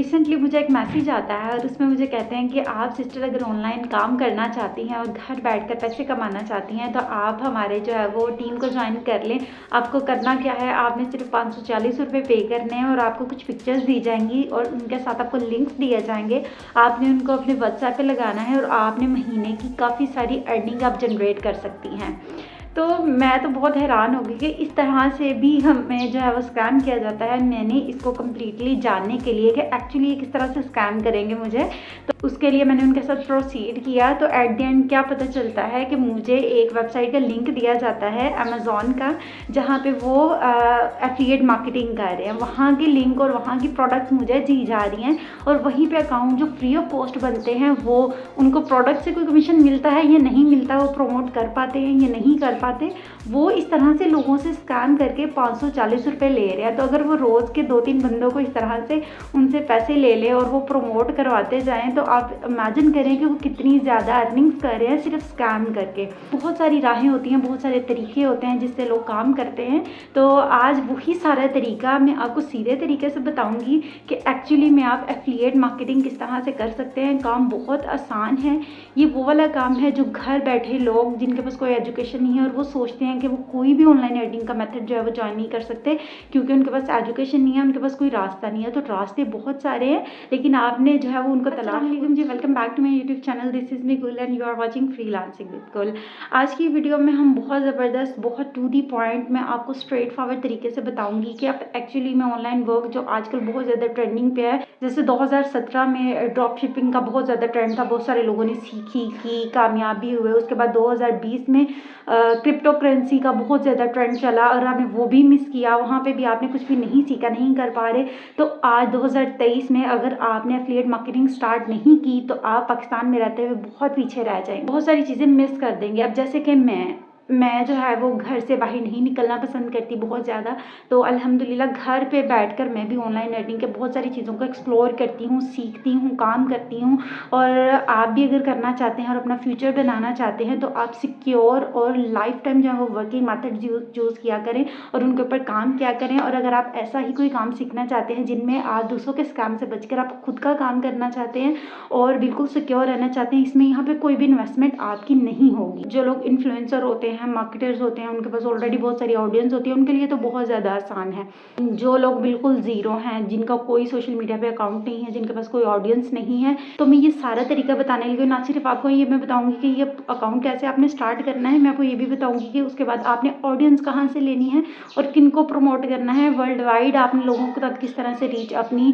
Recently मुझे एक message आता है और उसमें मुझे कहते हैं कि आप सिस्टर अगर ऑनलाइन काम करना चाहती हैं और घर बैठकर पैसे कमाना चाहती हैं तो आप हमारे जो है वो टीम को ज्वाइन कर लें। आपको करना क्या है, आपने सिर्फ 540 रुपये पे करने हैं और आपको कुछ पिक्चर्स दी जाएंगी और उनके साथ आपको लिंक्स दिए जाएंगे। आपने उनको अपने व्हाट्सएप पे लगाना है और आपने महीने की काफ़ी सारी अर्निंग आप जनरेट कर सकती हैं। तो मैं तो बहुत हैरान हो गई कि इस तरह से भी हमें जो है वो स्कैम किया जाता है। मैंने इसको कम्प्लीटली जानने के लिए कि एक्चुअली ये किस तरह से स्कैम करेंगे मुझे, तो उसके लिए मैंने उनके साथ प्रोसीड किया। तो एट द एंड क्या पता चलता है कि मुझे एक वेबसाइट का लिंक दिया जाता है अमेज़ॉन का, जहाँ पे वो एफिलिएट मार्केटिंग कर रहे हैं। वहाँ की लिंक और वहाँ की प्रोडक्ट्स मुझे दी जा रही हैं और वहीं पे अकाउंट जो फ्री ऑफ कॉस्ट बनते हैं वो उनको प्रोडक्ट से कोई कमीशन मिलता है या नहीं मिलता, वो प्रमोट कर पाते हैं या नहीं कर पाते, वो इस तरह से लोगों से स्कैम करके 540 रुपये ले रहे हैं। तो अगर वो रोज़ के 2-3 बंदों को इस तरह से उनसे पैसे ले लें और वो प्रमोट करवाते जाएं तो आप इमेजिन करें कि वो कितनी ज़्यादा अर्निंग्स कर रहे हैं सिर्फ स्कैम करके। बहुत सारी राहें होती हैं, बहुत सारे तरीके होते हैं जिससे लोग काम करते हैं। तो आज वही सारा तरीका मैं आपको सीधे तरीके से बताऊँगी कि एक्चुअली में आप एफिलिएट मार्केटिंग किस तरह से कर सकते हैं। काम बहुत आसान है। ये वो वाला काम है जो घर बैठे लोग जिनके पास कोई एजुकेशन नहीं है और वो सोचते हैं कि वो कोई भी ऑनलाइन अर्निंग का मेथड जो है वो ज्वाइन नहीं कर सकते क्योंकि उनके पास एजुकेशन नहीं है, उनके पास कोई रास्ता नहीं है। तो रास्ते बहुत सारे हैं लेकिन आपने जो है वो उनको तलाश ली। जी, welcome back to my YouTube channel. This is me Gul and you are watching freelancing with Gul. आज की वीडियो में हम बहुत ज़बरदस्त, बहुत टू दी पॉइंट में आपको स्ट्रेट फॉरवर्ड तरीके से बताऊंगी कि आप एक्चुअली में ऑनलाइन वर्क जो आजकल बहुत ज़्यादा ट्रेंडिंग पे है, जैसे 2017 में ड्रॉप शिपिंग का बहुत ज़्यादा ट्रेंड था, बहुत सारे लोगों ने सीखी की, कामयाबी हुए। उसके बाद 2020 में क्रिप्टो करेंसी का बहुत ज़्यादा ट्रेंड चला और आपने वो भी मिस किया, वहाँ पे भी आपने कुछ भी नहीं सीखा, नहीं कर पा रहे। तो आज 2023 में अगर आपने एफिलिएट मार्केटिंग स्टार्ट नहीं की तो आप पाकिस्तान में रहते हुए बहुत पीछे रह जाएंगे, बहुत सारी चीज़ें मिस कर देंगे। अब जैसे कि मैं जो है वो घर से बाहर नहीं निकलना पसंद करती बहुत ज़्यादा, तो अल्हम्दुलिल्लाह घर पे बैठकर मैं भी ऑनलाइन अर्निंग के बहुत सारी चीज़ों को एक्सप्लोर करती हूँ, सीखती हूँ, काम करती हूँ। और आप भी अगर करना चाहते हैं और अपना फ्यूचर बनाना चाहते हैं तो आप सिक्योर और लाइफ टाइम जो है वो वर्किंग मेथड चूज़ किया करें और उनके ऊपर काम किया करें। और अगर आप ऐसा ही कोई काम सीखना चाहते हैं जिनमें आप दूसरों के स्कैम से बचकर आप खुद का काम करना चाहते हैं और बिल्कुल सिक्योर रहना चाहते हैं, इसमें यहाँ पे कोई भी इन्वेस्टमेंट आपकी नहीं होगी। जो लोग इन्फ्लुएंसर होते हैं, मार्केटर्स होते हैं, उनके पास ऑलरेडी बहुत सारी ऑडियंस होती है, उनके लिए तो बहुत ज़्यादा आसान है। जो लोग बिल्कुल ज़ीरो हैं, जिनका कोई सोशल मीडिया पे अकाउंट नहीं है, जिनके पास कोई ऑडियंस नहीं है, तो मैं ये सारा तरीका बताने लगी। ना सिर्फ आपको ये मैं बताऊंगी कि ये अकाउंट कैसे आपने स्टार्ट करना है, मैं आपको ये भी बताऊंगी कि उसके बाद आपने ऑडियंस कहाँ से लेनी है और किन को प्रमोट करना है, वर्ल्ड वाइड आपने लोगों को तक किस तरह से रीच अपनी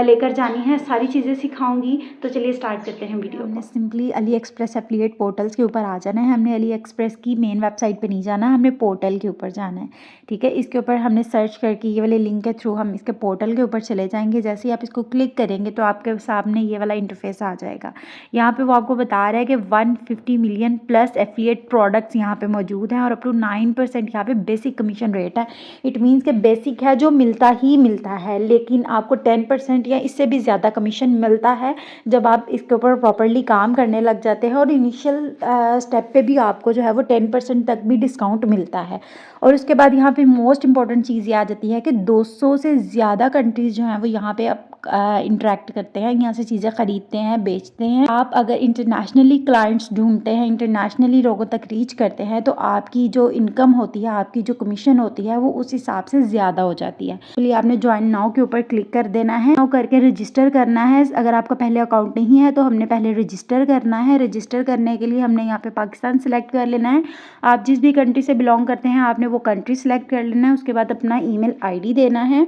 लेकर जानी है, सारी चीज़ें सिखाऊंगी। तो चलिए स्टार्ट करते हैं वीडियो को। Simply Ali express affiliate portals के ऊपर आ जाना है। हमने अली एक्सप्रेस की मेन वेबसाइट पे नहीं जाना, हमने पोर्टल के ऊपर जाना है। ठीक है, इसके ऊपर हमने सर्च करके ये वाले लिंक के थ्रू हम इसके पोर्टल के ऊपर चले जाएंगे। जैसे ही आप इसको क्लिक करेंगे तो आपके सामने ये वाला इंटरफेस आ जाएगा। यहाँ पे वो आपको बता रहा है कि 150 मिलियन प्लस एफिलिएट प्रोडक्ट्स यहाँ पे मौजूद हैं और अप टू 9% यहाँ पे बेसिक कमीशन रेट है। इट मीन्स के बेसिक है जो मिलता ही मिलता है, लेकिन आपको 10% या इससे भी ज़्यादा कमीशन मिलता है जब आप इसके ऊपर प्रॉपरली काम करने लग जाते हैं। और इनिशियल स्टेप पे भी आपको जो है वो 10% तक भी डिस्काउंट मिलता है। और उसके बाद यहाँ पे मोस्ट इंपॉर्टेंट चीज़ ये आ जाती है कि 200 से ज़्यादा कंट्रीज़ जो हैं वो यहाँ पे इंटरेक्ट करते हैं, यहाँ से चीज़ें ख़रीदते हैं, बेचते हैं। आप अगर इंटरनेशनली क्लाइंट्स ढूंढते हैं, इंटरनेशनली लोगों तक रीच करते हैं, तो आपकी जो इनकम होती है, आपकी जो कमीशन होती है वो उस हिसाब से ज़्यादा हो जाती है। इसलिए आपने ज्वाइन नाउ के ऊपर क्लिक कर देना है, नाउ करके रजिस्टर करना है। अगर आपका पहले अकाउंट नहीं है तो हमने पहले रजिस्टर करना है। रजिस्टर करने के लिए हमने यहाँ पे पाकिस्तान सेलेक्ट कर लेना है। आप जिस भी कंट्री से बिलोंग करते हैं आपने वो कंट्री सेलेक्ट कर लेना है। उसके बाद अपना ईमेल आईडी देना है।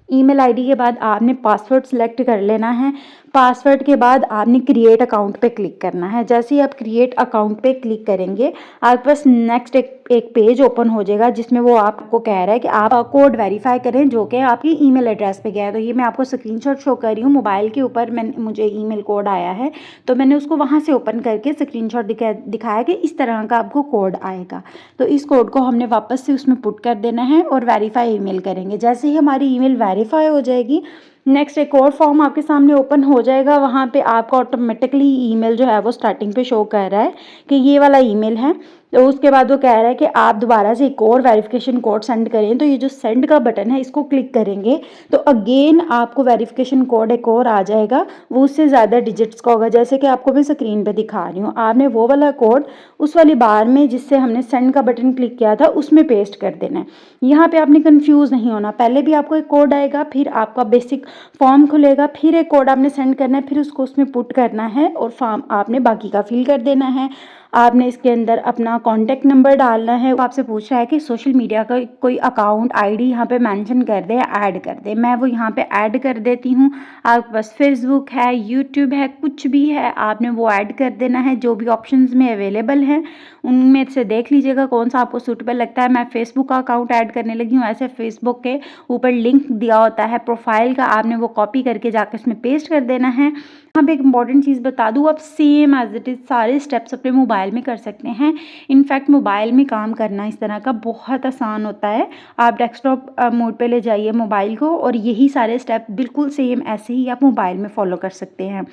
ईमेल आईडी के बाद आपने पासवर्ड सेलेक्ट कर लेना है। पासवर्ड के बाद आपने क्रिएट अकाउंट पे क्लिक करना है। जैसे ही आप क्रिएट अकाउंट पे क्लिक करेंगे आपके पास नेक्स्ट एक पेज ओपन हो जाएगा जिसमें वो आपको कह रहा है कि आप कोड वेरीफाई करें जो कि आपकी ईमेल एड्रेस पे गया है। तो ये मैं आपको स्क्रीनशॉट शो कर रही हूँ, मोबाइल के ऊपर मुझे ईमेल कोड आया है तो मैंने उसको वहाँ से ओपन करके स्क्रीनशॉट दिखाया कि इस तरह का आपको कोड आएगा। तो इस कोड को हमने वापस से उसमें पुट कर देना है और वेरीफाई ईमेल करेंगे। जैसे ही हमारी ईमेल वेरीफाई हो जाएगी नेक्स्ट एक और फॉर्म आपके सामने ओपन हो जाएगा, वहाँ पे आपका ऑटोमेटिकली ईमेल जो है वो स्टार्टिंग पे शो कर रहा है कि ये वाला ईमेल है। तो उसके बाद वो कह रहा है कि आप दोबारा से एक और वेरिफिकेशन कोड सेंड करें, तो ये जो सेंड का बटन है इसको क्लिक करेंगे तो अगेन आपको वेरिफिकेशन कोड एक और आ जाएगा, वो उससे ज़्यादा डिजिट्स का होगा, जैसे कि आपको मैं स्क्रीन पे दिखा रही हूँ। आपने वो वाला कोड उस वाली बार में जिससे हमने सेंड का बटन क्लिक किया था उसमें पेस्ट कर देना है। यहाँ पे आपने कंफ्यूज नहीं होना, पहले भी आपको एक कोड आएगा, फिर आपका बेसिक फॉर्म खुलेगा, फिर एक कोड आपने सेंड करना है, फिर उसको उसमें पुट करना है और फॉर्म आपने बाकी का फिल कर देना है। आपने इसके अंदर अपना कॉन्टैक्ट नंबर डालना है। वो आपसे पूछ रहा है कि सोशल मीडिया का कोई अकाउंट आईडी यहाँ पे मेंशन कर दे, ऐड कर दे। मैं वो यहाँ पे ऐड कर देती हूँ। आपके पास फेसबुक है, यूट्यूब है, कुछ भी है, आपने वो ऐड कर देना है। जो भी ऑप्शंस में अवेलेबल हैं उनमें से देख लीजिएगा कौन सा आपको सूटेबल लगता है। मैं फेसबुक का अकाउंट ऐड करने लगी हूँ। ऐसे फेसबुक के ऊपर लिंक दिया होता है प्रोफाइल का, आपने वो कॉपी करके जाकर इसमें पेस्ट कर देना है। यहाँ पे एक इंपॉर्टेंट चीज़ बता दूँ, आप सेम एज इट इज़ सारे स्टेप्स अपने मोबाइल में कर सकते हैं। इनफैक्ट मोबाइल में काम करना इस तरह का बहुत आसान होता है। आप डेस्कटॉप मोड पे ले जाइए मोबाइल को और यही सारे स्टेप बिल्कुल सेम ऐसे ही आप मोबाइल में फॉलो कर सकते हैं।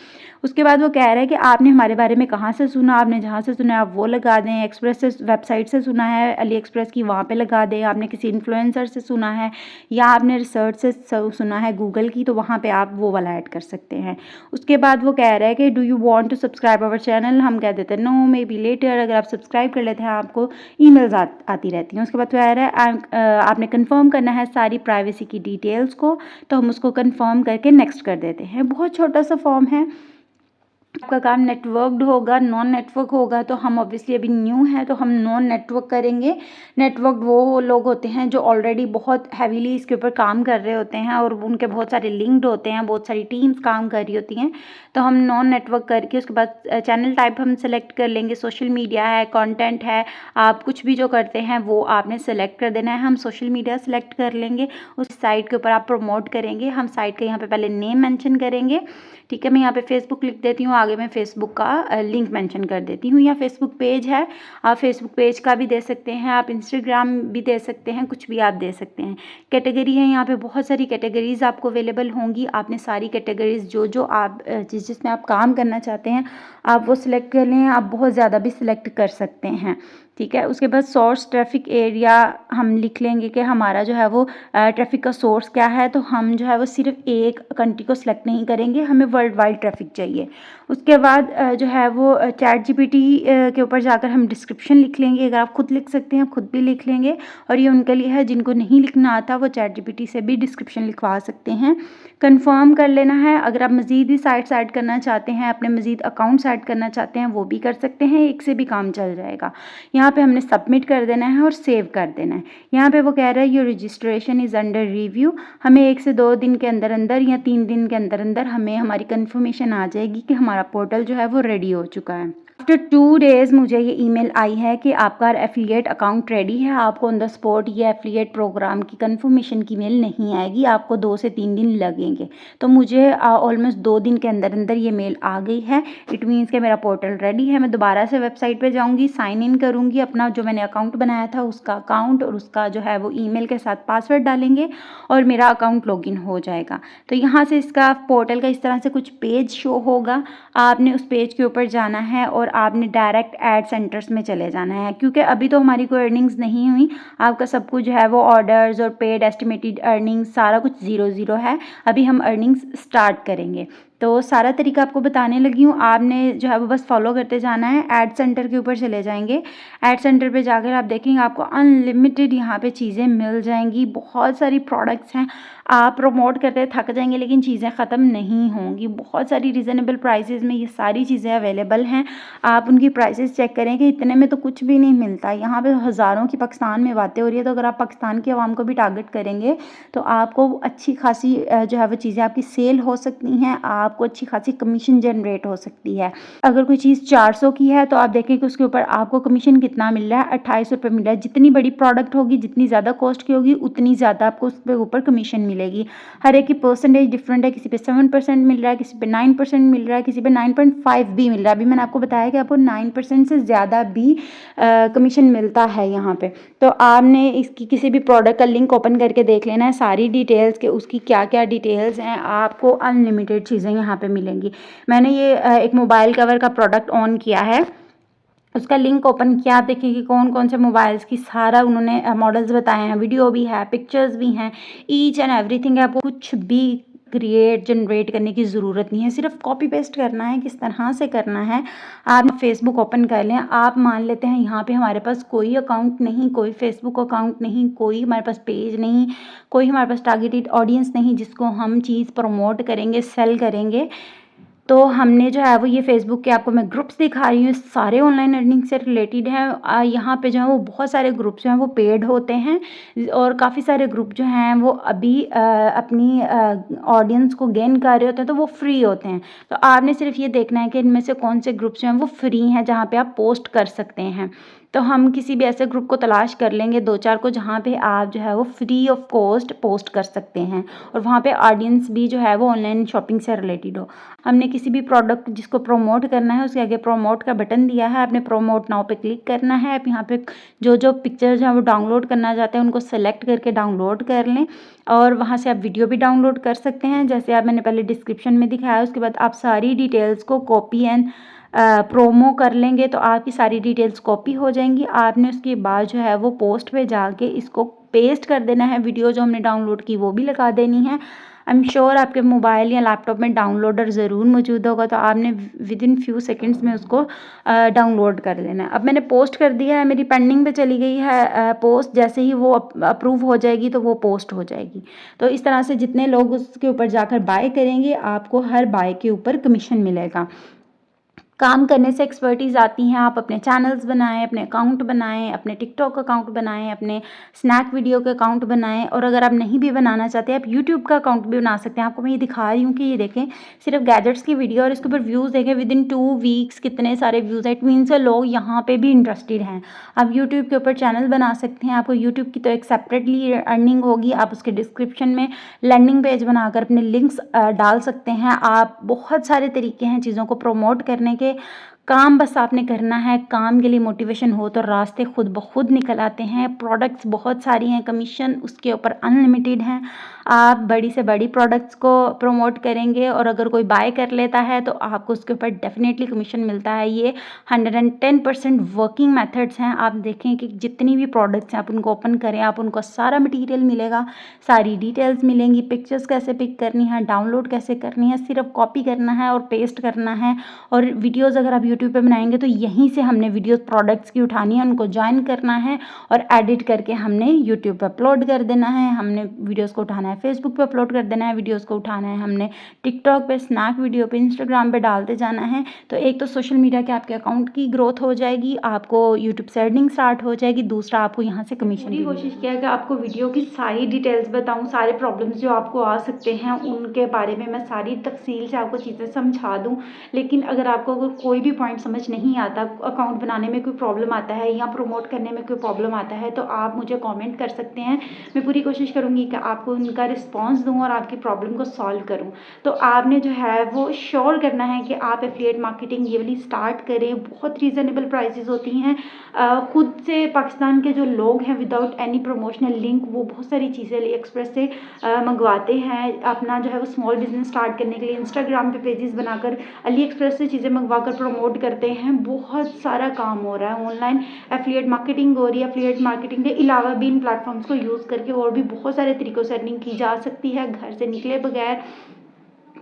उसके बाद वो कह रहा है कि आपने हमारे बारे में कहाँ से सुना, आपने जहाँ से सुना आप वो लगा दें। एक्सप्रेस से वेबसाइट से सुना है, अली एक्सप्रेस की, वहाँ पे लगा दें। आपने किसी इन्फ्लुएंसर से सुना है या आपने रिसर्च से सुना है गूगल की, तो वहाँ पे आप वो वाला ऐड कर सकते हैं। उसके बाद वो कह रहा है कि do you want to subscribe our channel, हम कह देते हैं नो मे बी लेटर। अगर आप सब्सक्राइब कर लेते हैं आपको ईमेल्स आती रहती हैं। उसके बाद कह रहा है आपने कंफर्म करना है सारी प्राइवेसी की डिटेल्स को, तो हम उसको कंफर्म करके नेक्स्ट कर देते हैं। बहुत छोटा सा फॉर्म है। आपका काम नेटवर्क्ड होगा, नॉन नेटवर्क होगा, तो हम ऑब्वियसली अभी न्यू हैं तो हम नॉन नेटवर्क करेंगे। नेटवर्क वो लोग होते हैं जो ऑलरेडी बहुत हैवीली इसके ऊपर काम कर रहे होते हैं और उनके बहुत सारे लिंक्ड होते हैं, बहुत सारी टीम्स काम कर रही होती हैं। तो हम नॉन नेटवर्क करके उसके बाद चैनल टाइप हम सेलेक्ट कर लेंगे। सोशल मीडिया है, कंटेंट है, आप कुछ भी जो करते हैं वो आपने सेलेक्ट कर देना है। हम सोशल मीडिया सेलेक्ट कर लेंगे, उस साइट के ऊपर आप प्रमोट करेंगे। हम साइट का यहाँ पे पहले नेम मेंशन करेंगे, ठीक है। मैं यहाँ पे फेसबुक लिख देती हूँ, आगे मैं फेसबुक का लिंक मेंशन कर देती हूँ। या फेसबुक पेज है, आप फेसबुक पेज का भी दे सकते हैं, आप इंस्टाग्राम भी दे सकते हैं, कुछ भी आप दे सकते हैं। कैटेगरी है, यहाँ पे बहुत सारी कैटेगरीज आपको अवेलेबल होंगी। आपने सारी कैटेगरीज जो आप जिसमें आप काम करना चाहते हैं आप वो सिलेक्ट कर लें। आप बहुत ज़्यादा भी सिलेक्ट कर सकते हैं, ठीक है। उसके बाद सोर्स ट्रैफिक एरिया हम लिख लेंगे कि हमारा जो है वो ट्रैफिक का सोर्स क्या है। तो हम जो है वो सिर्फ एक कंट्री को सिलेक्ट नहीं करेंगे, हमें वर्ल्ड वाइड ट्रैफिक चाहिए। उसके बाद जो है वो चैट जीपीटी के ऊपर जाकर हम डिस्क्रिप्शन लिख लेंगे। अगर आप खुद लिख सकते हैं आप खुद भी लिख लेंगे, और ये उनके लिए है जिनको नहीं लिखना आता, वो चैट जीपीटी से भी डिस्क्रिप्शन लिखवा सकते हैं। कंफर्म कर लेना है। अगर आप मज़ीद भी साइट्स ऐड करना चाहते हैं, अपने मज़ीद अकाउंट्स ऐड करना चाहते हैं, वो भी कर सकते हैं, एक से भी काम चल जाएगा। यहाँ पे हमने सबमिट कर देना है और सेव कर देना है। यहाँ पे वो कह रहा है your registration is under review. हमें 1 से 2 दिन के अंदर अंदर या 3 दिन के अंदर अंदर हमें हमारी कंफर्मेशन आ जाएगी कि हमारा पोर्टल जो है वो रेडी हो चुका है। आफ्टर 2 डेज़ मुझे ये ईमेल आई है कि आपका एफिलिएट अकाउंट रेडी है। आपको ऑन द स्पॉट ये एफिलिएट प्रोग्राम की कंफर्मेशन की मेल नहीं आएगी, आपको 2 से 3 दिन लगेंगे। तो मुझे ऑलमोस्ट 2 दिन के अंदर अंदर ये मेल आ गई है। इट मीन्स कि मेरा पोर्टल रेडी है। मैं दोबारा से वेबसाइट पे जाऊँगी, साइन इन करूँगी, अपना जो मैंने अकाउंट बनाया था उसका अकाउंट और उसका जो है वो ईमेल के साथ पासवर्ड डालेंगे और मेरा अकाउंट लॉगिन हो जाएगा। तो यहाँ से इसका पोर्टल का इस तरह से कुछ पेज शो होगा। आपने उस पेज के ऊपर जाना है और आपने डायरेक्ट ऐड सेंटर्स में चले जाना है, क्योंकि अभी तो हमारी कोई अर्निंग्स नहीं हुई। आपका सब कुछ जो है वो ऑर्डर्स और पेड एस्टिमेटेड अर्निंग्स सारा कुछ 0 है। अभी हम अर्निंग्स स्टार्ट करेंगे। तो सारा तरीका आपको बताने लगी हूँ, आपने जो है वो बस फॉलो करते जाना है। ऐड सेंटर के ऊपर चले जाएंगे। ऐड सेंटर पे जाकर आप देखेंगे आपको अनलिमिटेड यहाँ पे चीज़ें मिल जाएंगी। बहुत सारी प्रोडक्ट्स हैं, आप प्रमोट करते थक जाएंगे लेकिन चीज़ें ख़त्म नहीं होंगी। बहुत सारी रीज़नेबल प्राइसेस में ये सारी चीज़ें अवेलेबल हैं। आप उनकी प्राइसेस चेक करें कि इतने में तो कुछ भी नहीं मिलता। यहाँ पे हज़ारों की पाकिस्तान में बातें हो रही है, तो अगर आप पाकिस्तान की आवाम को भी टारगेट करेंगे तो आपको अच्छी खासी जो है वो चीज़ें आपकी सेल हो सकती हैं। आप आपको अच्छी खासी कमीशन जनरेट हो सकती है। अगर कोई चीज़ 400 की है तो आप देखें कि उसके ऊपर आपको कमीशन कितना मिल रहा है, 28 रुपये मिल रहा है। जितनी बड़ी प्रोडक्ट होगी, जितनी ज़्यादा कॉस्ट की होगी, उतनी ज़्यादा आपको उसके ऊपर कमीशन मिलेगी। हर एक की परसेंटेज डिफरेंट है, किसी पे 7% मिल रहा है, किसी पे 9% मिल रहा है, किसी पे 9.5 भी मिल रहा है। अभी मैंने आपको बताया कि आपको 9% से ज़्यादा भी कमीशन मिलता है यहाँ पे। तो आपने इसकी किसी भी प्रोडक्ट का लिंक ओपन करके देख लेना है, सारी डिटेल्स के उसकी क्या क्या डिटेल्स हैं, आपको अनलिमिटेड चीज़ें यहाँ पे मिलेंगी। मैंने ये एक मोबाइल कवर का प्रोडक्ट ऑन किया है, उसका लिंक ओपन किया, आप देखिए कि कौन कौन से मोबाइल्स की सारा उन्होंने मॉडल्स बताए हैं, वीडियो भी है, पिक्चर्स भी हैं, ईच एंड एवरीथिंग है। आपको कुछ भी क्रिएट जनरेट करने की ज़रूरत नहीं है, सिर्फ कॉपी पेस्ट करना है। किस तरह से करना है, आप फेसबुक ओपन कर लें। आप मान लेते हैं यहाँ पे हमारे पास कोई अकाउंट नहीं, कोई फेसबुक अकाउंट नहीं, कोई हमारे पास पेज नहीं, कोई हमारे पास टारगेटेड ऑडियंस नहीं जिसको हम चीज़ प्रमोट करेंगे, सेल करेंगे। तो हमने जो है वो ये फेसबुक के आपको मैं ग्रुप्स दिखा रही हूँ, सारे ऑनलाइन अर्निंग से रिलेटेड हैं। यहाँ पे जो है वो बहुत सारे ग्रुप्स जो हैं वो पेड होते हैं और काफ़ी सारे ग्रुप जो हैं वो अभी अपनी ऑडियंस को गेन कर रहे होते हैं, तो वो फ्री होते हैं। तो आपने सिर्फ ये देखना है कि इनमें से कौन से ग्रुप्स जो हैं वो फ्री हैं जहाँ पे आप पोस्ट कर सकते हैं। तो हम किसी भी ऐसे ग्रुप को तलाश कर लेंगे 2-4 को जहाँ पे आप जो है वो फ्री ऑफ कॉस्ट पोस्ट कर सकते हैं और वहाँ पे ऑडियंस भी जो है वो ऑनलाइन शॉपिंग से रिलेटेड हो। हमने किसी भी प्रोडक्ट जिसको प्रमोट करना है उसके आगे प्रमोट का बटन दिया है, आपने प्रमोट नाउ पे क्लिक करना है। आप यहाँ पे जो जो पिक्चर्स हैं वो डाउनलोड करना चाहते हैं उनको सेलेक्ट करके डाउनलोड कर लें और वहाँ से आप वीडियो भी डाउनलोड कर सकते हैं, जैसे आप मैंने पहले डिस्क्रिप्शन में दिखाया। उसके बाद आप सारी डिटेल्स को कॉपी एंड प्रोमो कर लेंगे तो आपकी सारी डिटेल्स कॉपी हो जाएंगी। आपने उसके बाद जो है वो पोस्ट पे जाके इसको पेस्ट कर देना है, वीडियो जो हमने डाउनलोड की वो भी लगा देनी है। आई एम श्योर आपके मोबाइल या लैपटॉप में डाउनलोडर ज़रूर मौजूद होगा, तो आपने विद इन फ्यू सेकंड्स में उसको डाउनलोड कर लेना है। अब मैंने पोस्ट कर दिया है, मेरी पेंडिंग पे चली गई है पोस्ट, जैसे ही वो अप्रूव हो जाएगी तो वो पोस्ट हो जाएगी। तो इस तरह से जितने लोग उसके ऊपर जाकर बाय करेंगे आपको हर बाय के ऊपर कमीशन मिलेगा। काम करने से एक्सपर्टीज़ आती हैं। आप अपने चैनल्स बनाएं, अपने अकाउंट बनाएं, अपने टिकटॉक अकाउंट बनाएं, अपने स्नैक वीडियो के अकाउंट बनाएं और अगर आप नहीं भी बनाना चाहते आप यूट्यूब का अकाउंट भी बना सकते हैं। आपको मैं ये दिखा रही हूँ कि ये देखें सिर्फ गैजेट्स की वीडियो और इसके ऊपर व्यूज़ देखें, विद इन 2 वीक्स कितने सारे व्यूज़ है। इट मीन्स लोग यहाँ पर भी इंटरेस्टेड हैं। आप यूट्यूब के ऊपर चैनल बना सकते हैं, आपको यूट्यूब की तो एक सेपरेटली अर्निंग होगी। आप उसके डिस्क्रिप्शन में लैंडिंग पेज बनाकर अपने लिंक्स डाल सकते हैं। आप बहुत सारे तरीके हैं चीज़ों को प्रमोट करने के, काम बस आपने करना है। काम के लिए मोटिवेशन हो तो रास्ते खुद ब खुद निकल आते हैं। प्रोडक्ट्स बहुत सारी हैं, कमीशन उसके ऊपर अनलिमिटेड हैं। आप बड़ी से बड़ी प्रोडक्ट्स को प्रमोट करेंगे और अगर कोई बाय कर लेता है तो आपको उसके ऊपर डेफिनेटली कमीशन मिलता है। ये 110% वर्किंग मेथड्स हैं। आप देखें कि जितनी भी प्रोडक्ट्स हैं आप उनको ओपन करें, आप उनको सारा मटेरियल मिलेगा, सारी डिटेल्स मिलेंगी, पिक्चर्स कैसे पिक करनी है, डाउनलोड कैसे करनी है, सिर्फ कॉपी करना है और पेस्ट करना है। और वीडियोज़ अगर आप यूट्यूब पे बनाएंगे तो यहीं से हमने वीडियोस प्रोडक्ट्स की उठानी है, उनको ज्वाइन करना है और एडिट करके हमने यूट्यूब पे अपलोड कर देना है। हमने वीडियोस को उठाना है फेसबुक पे अपलोड कर देना है, वीडियोस को उठाना है हमने टिकटॉक पे, स्नैक वीडियो पे, इंस्टाग्राम पे डालते जाना है। तो एक तो सोशल मीडिया के आपके अकाउंट की ग्रोथ हो जाएगी, आपको यूट्यूब से अर्निंग स्टार्ट हो जाएगी, दूसरा आपको यहाँ से कमीशन की कोशिश किया कि आपको वीडियो की सारी डिटेल्स बताऊं, सारे प्रॉब्लम्स जो आपको आ सकते हैं उनके बारे में मैं सारी तफसील से आपको चीज़ें समझा दूं। लेकिन अगर आपको कोई भी पॉइंट समझ नहीं आता, अकाउंट बनाने में कोई प्रॉब्लम आता है या प्रमोट करने में कोई प्रॉब्लम आता है, तो आप मुझे कमेंट कर सकते हैं। मैं पूरी कोशिश करूँगी कि आपको उनका रिस्पॉन्स दूँ और आपकी प्रॉब्लम को सॉल्व करूँ। तो आपने जो है वो श्योर करना है कि आप एफिलिएट मार्केटिंग ये वाली स्टार्ट करें। बहुत रीज़नेबल प्राइसेस होती हैं। खुद से पाकिस्तान के जो लोग हैं विदाउट एनी प्रमोशनल लिंक वो बहुत सारी चीज़ें अली एक्सप्रेस से मंगवाते हैं। अपना जो है वो स्मॉल बिजनेस स्टार्ट करने के लिए इंस्टाग्राम पे पेजेस बनाकर अली एक्सप्रेस से चीज़ें मंगवाकर प्रमोट करते हैं। बहुत सारा काम हो रहा है, ऑनलाइन एफिलिएट मार्केटिंग हो रही है। एफिलिएट मार्केटिंग के अलावा भी इन प्लेटफॉर्म्स को यूज़ करके और भी बहुत सारे तरीक़ों से अर्निंग की जा सकती है घर से निकले बगैर।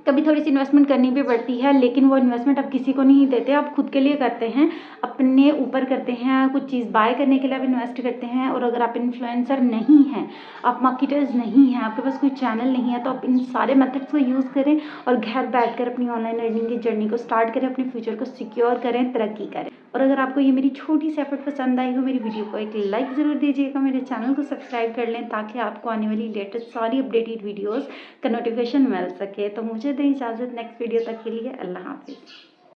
कभी थोड़ी सी इन्वेस्टमेंट करनी भी पड़ती है, लेकिन वो इन्वेस्टमेंट आप किसी को नहीं देते, आप खुद के लिए करते हैं, अपने ऊपर करते हैं। कुछ चीज़ बाय करने के लिए आप इन्वेस्ट करते हैं। और अगर आप इन्फ्लुएंसर नहीं हैं, आप मार्केटर्स नहीं हैं, आपके पास कोई चैनल नहीं है, तो आप इन सारे मेथड्स को यूज़ करें और घर बैठकर अपनी ऑनलाइन अर्निंग की जर्नी को स्टार्ट करें, अपने फ्यूचर को सिक्योर करें, तरक्की करें। और अगर आपको ये मेरी छोटी सी एफर्ट पसंद आई हो, मेरी वीडियो को एक लाइक ज़रूर दीजिएगा, मेरे चैनल को सब्सक्राइब कर लें ताकि आपको आने वाली लेटेस्ट सारी अपडेटेड वीडियोज़ का नोटिफिकेशन मिल सके। तो मुझे मुझे दें इजाज़त नेक्स्ट वीडियो तक के लिए। अल्लाह हाफ़िज़।